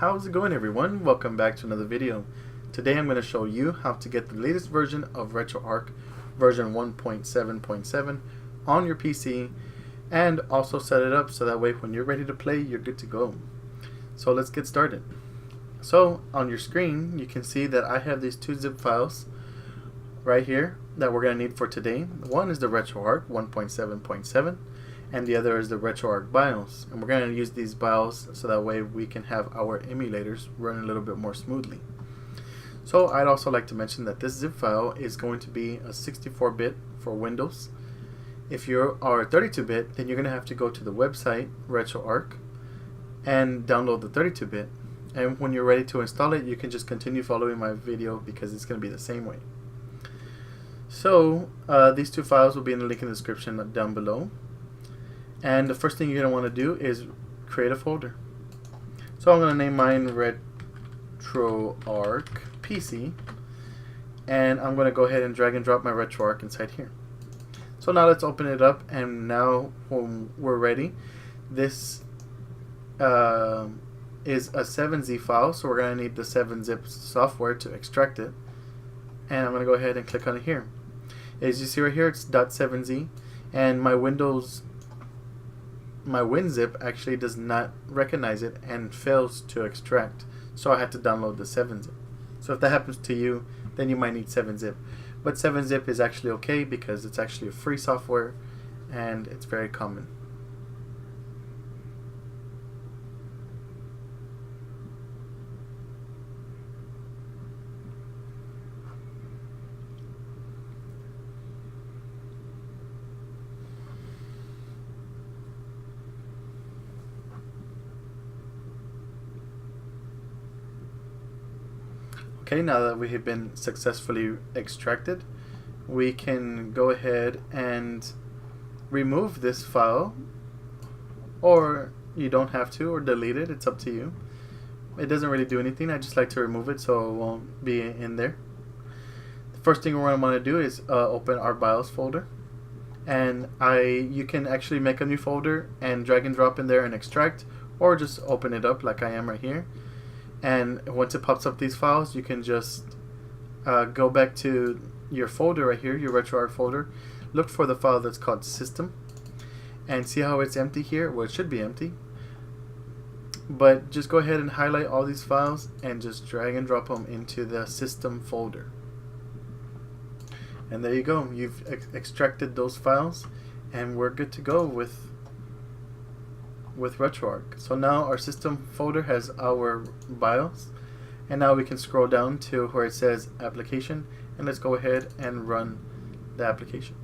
How's it going, everyone? Welcome back to another video. Today I'm going to show you how to get the latest version of RetroArch version 1.7.7 on your PC and also set it up so that way when you're ready to play you're good to go. So let's get started. So on your screen you can see that I have these two zip files right here that we're going to need for today. One is the RetroArch 1.7.7 and the other is the RetroArch BIOS, and we're going to use these BIOS so that way we can have our emulators run a little bit more smoothly. So I'd also like to mention that this zip file is going to be a 64-bit for Windows. If you are 32-bit, then you're going to have to go to the website RetroArch and download the 32-bit, and when you're ready to install it you can just continue following my video because it's going to be the same way. So these two files will be in the link in the description down below. And the first thing you're going to want to do is create a folder. So I'm going to name mine RetroArch PC, and I'm going to go ahead and drag and drop my RetroArch inside here. So now let's open it up, and now when we're ready, this is a 7Z file, so we're going to need the 7-zip software to extract it. And I'm going to go ahead and click on it here. As you see right here, it's .7z, and my WinZip actually does not recognize it and fails to extract, so I had to download the 7-zip. So if that happens to you, then you might need 7-zip. But 7-zip is actually okay because it's actually a free software and it's very common. Okay, now that we have been successfully extracted, we can go ahead and remove this file, or you don't have to, or delete it, it's up to you. It doesn't really do anything, I just like to remove it so it won't be in there. The first thing we're going to want to do is open our BIOS folder, and you can actually make a new folder and drag and drop in there and extract, or just open it up like I am right here. And once it pops up these files, you can just go back to your folder right here, your RetroArch folder, look for the file that's called system, and see how it's empty here. Well, it should be empty, but just go ahead and highlight all these files and just drag and drop them into the system folder. And there you go, you've extracted those files and we're good to go with RetroArch. So now our system folder has our BIOS, and now we can scroll down to where it says application, and let's go ahead and run the application.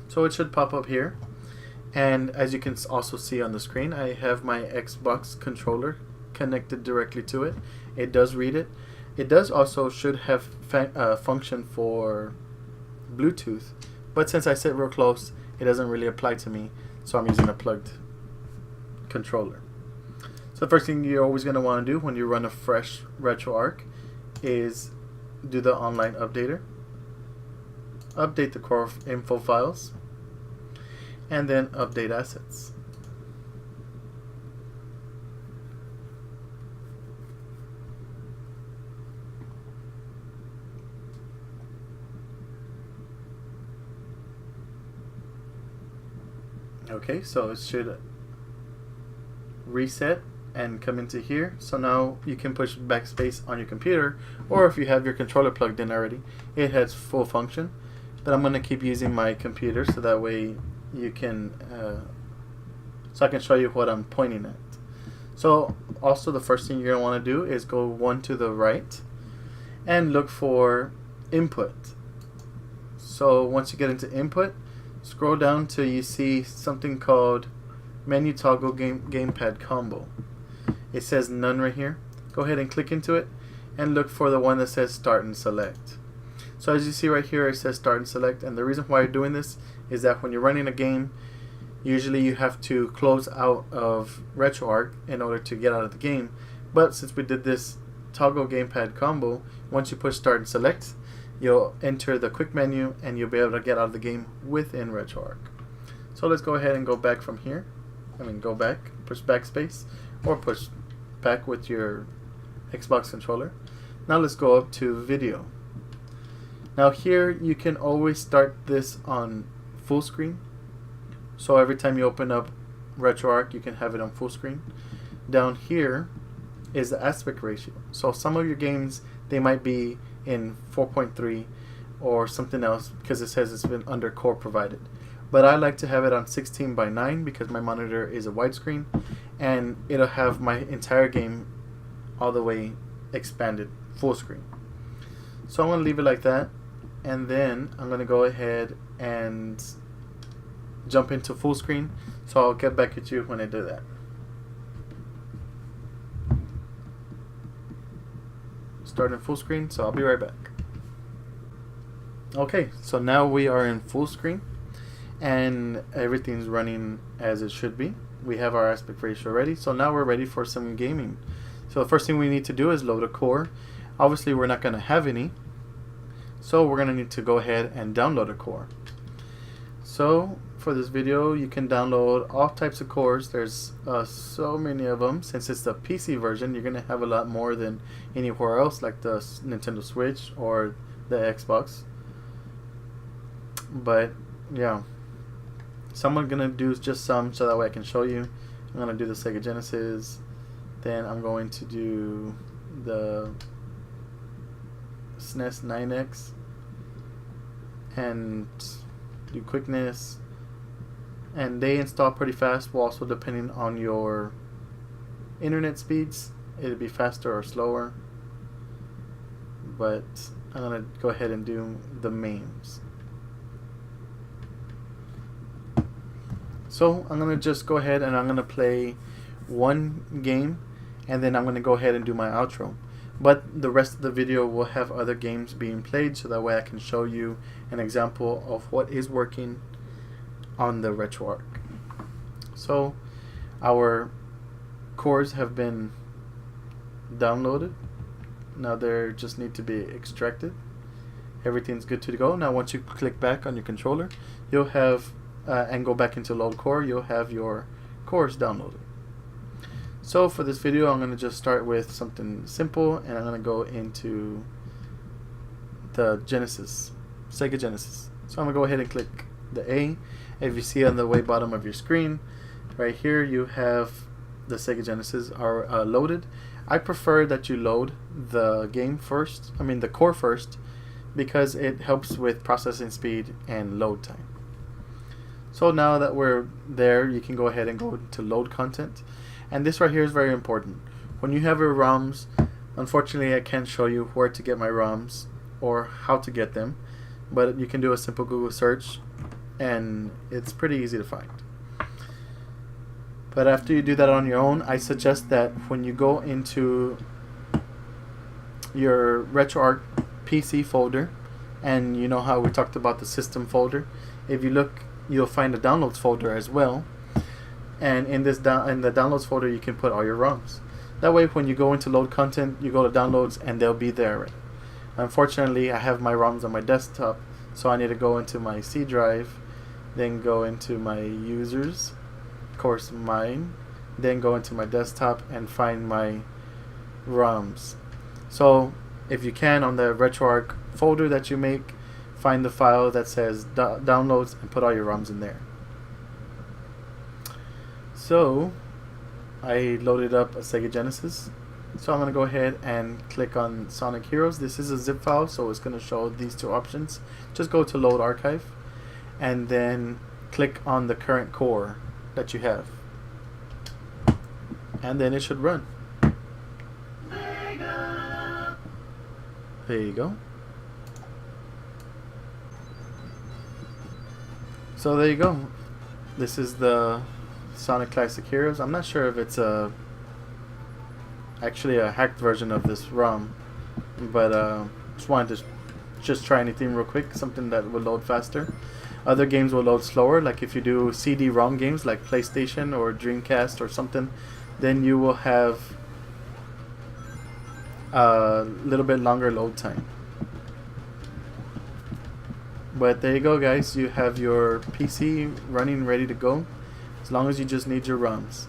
So it should pop up here, and as you can also see on the screen, I have my Xbox controller connected directly to it. It does read it. It does also should have function for Bluetooth, but since I sit real close it doesn't really apply to me, so I'm using a plugged controller. So the first thing you're always going to want to do when you run a fresh RetroArch is do the online updater, update the core info files, and then update assets. Okay, so it should reset and come into here. So now you can push backspace on your computer, or if you have your controller plugged in already, it has full function. But I'm going to keep using my computer so that way you can so I can show you what I'm pointing at. So also the first thing you're going to want to do is go one to the right and look for input. So once you get into input, scroll down till you see something called menu toggle gamepad combo. It says none right here. Go ahead and click into it and look for the one that says start and select. So as you see right here, it says start and select, and the reason why you're doing this is that when you're running a game, usually you have to close out of RetroArch in order to get out of the game. But since we did this toggle gamepad combo, once you push start and select, you'll enter the quick menu and you'll be able to get out of the game within RetroArch. So let's go ahead and go back from here. Go back, push backspace, or push back with your Xbox controller. Now let's go up to video. Now here you can always start this on full screen. So every time you open up RetroArch, you can have it on full screen. Down here is the aspect ratio. So some of your games, they might be in 4.3 or something else because it says it's been under core provided. But I like to have it on 16:9 because my monitor is a widescreen and it'll have my entire game all the way expanded full screen. So I'm going to leave it like that, and then I'm going to go ahead and jump into full screen. So I'll get back at you when I do that. Starting full screen, so I'll be right back. Okay, so now we are in full screen and everything's running as it should be. We have our aspect ratio ready, so now we're ready for some gaming. So the first thing we need to do is load a core. Obviously we're not going to have any, so we're going to need to go ahead and download a core. So for this video you can download all types of cores. There's so many of them. Since it's the PC version, you're going to have a lot more than anywhere else, like the Nintendo Switch or the Xbox. But yeah, so I'm going to do just some so that way I can show you. I'm going to do the Sega Genesis, then I'm going to do the SNES 9X and do quickness, and they install pretty fast. Well, also depending on your internet speeds, it'll be faster or slower, but I'm going to go ahead and do the mains. So I'm going to just go ahead and I'm going to play one game, and then I'm going to go ahead and do my outro. But the rest of the video will have other games being played, so that way I can show you an example of what is working on the RetroArch. So our cores have been downloaded. Now they just need to be extracted. Everything's good to go. Now once you click back on your controller, you'll have and go back into load core, you'll have your cores downloaded. So for this video I'm going to just start with something simple, and I'm going to go into the Genesis, Sega Genesis. So I'm going to go ahead and click the A. If you see on the way bottom of your screen right here, you have the Sega Genesis are loaded. I prefer that you load the game first, the core first, because it helps with processing speed and load time. So now that we're there, you can go ahead and go to load content. And this right here is very important. When you have your ROMs, unfortunately I can't show you where to get my ROMs or how to get them, but you can do a simple Google search and it's pretty easy to find. But after you do that on your own, I suggest that when you go into your RetroArch PC folder, and you know how we talked about the system folder, if you look, you'll find a downloads folder as well. And in this in the downloads folder you can put all your ROMs. That way when you go into load content, you go to downloads and they'll be there already. Unfortunately I have my ROMs on my desktop, so I need to go into my C drive, then go into my users, of course mine, then go into my desktop and find my ROMs. So if you can, on the RetroArch folder that you make, find the file that says downloads and put all your ROMs in there. So I loaded up a Sega Genesis, so I'm going to go ahead and click on Sonic Heroes. This is a zip file, so it's going to show these two options. Just go to load archive and then click on the current core that you have, and then it should run. There you go. So there you go. This is the Sonic Classic Heroes. I'm not sure if it's actually a hacked version of this ROM, but just wanted to try anything real quick, something that will load faster. Other games will load slower, like if you do CD-ROM games like PlayStation or Dreamcast or something, then you will have a little bit longer load time. But there you go, guys. You have your PC running ready to go, as long as you just need your ROMs.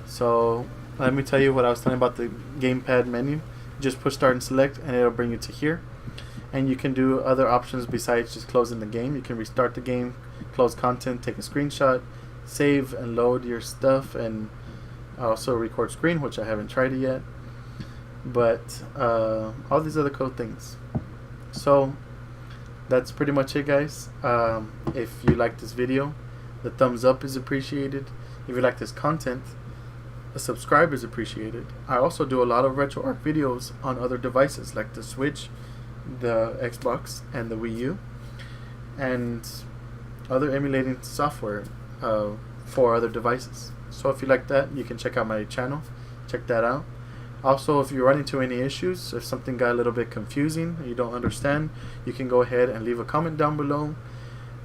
So Let me tell you what I was telling about the gamepad menu. Just push start and select, and it'll bring you to here. And you can do other options besides just closing the game. You can restart the game, close content, take a screenshot, save and load your stuff, and also record screen, which I haven't tried it yet. But all these other cool things. So that's pretty much it, guys. If you like this video, the thumbs up is appreciated. If you like this content, a subscribe is appreciated. I also do a lot of RetroArch videos on other devices like the Switch, the Xbox, and the Wii U, and other emulating software for other devices. So if you like that, you can check out my channel. Check that out. Also, if you run into any issues, if something got a little bit confusing, you don't understand, you can go ahead and leave a comment down below.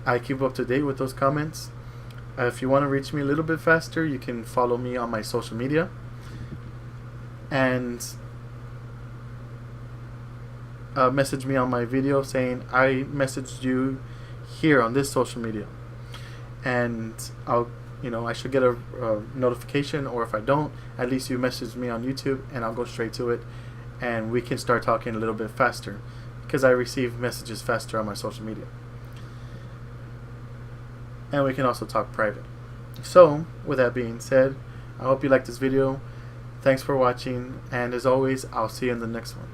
I keep up to date with those comments. If you want to reach me a little bit faster, you can follow me on my social media. And message me on my video saying I messaged you here on this social media. And I should get a notification, or if I don't, at least you message me on YouTube and I'll go straight to it, and we can start talking a little bit faster because I receive messages faster on my social media. And we can also talk private. So with that being said, I hope you liked this video. Thanks for watching, and as always, I'll see you in the next one.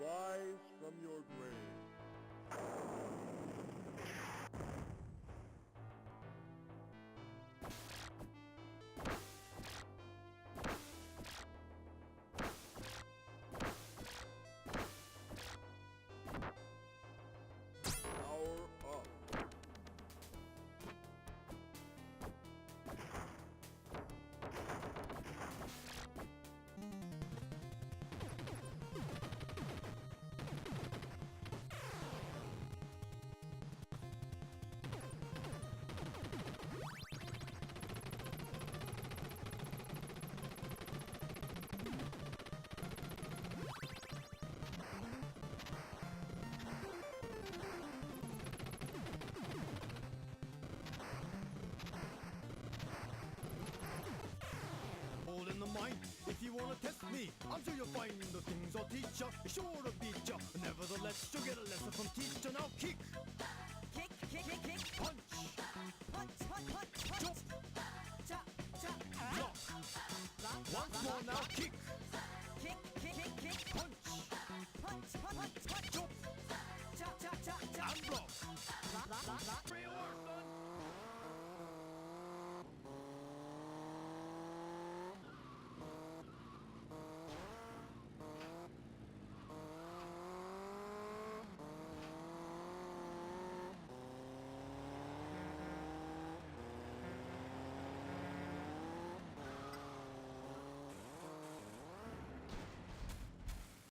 Rise from your grave. Power up. In the mind, if you wanna test me, I'm sure you'll find the things I'll teach ya. Sure to beat ya, nevertheless you'll get a lesson from teacher. Now kick.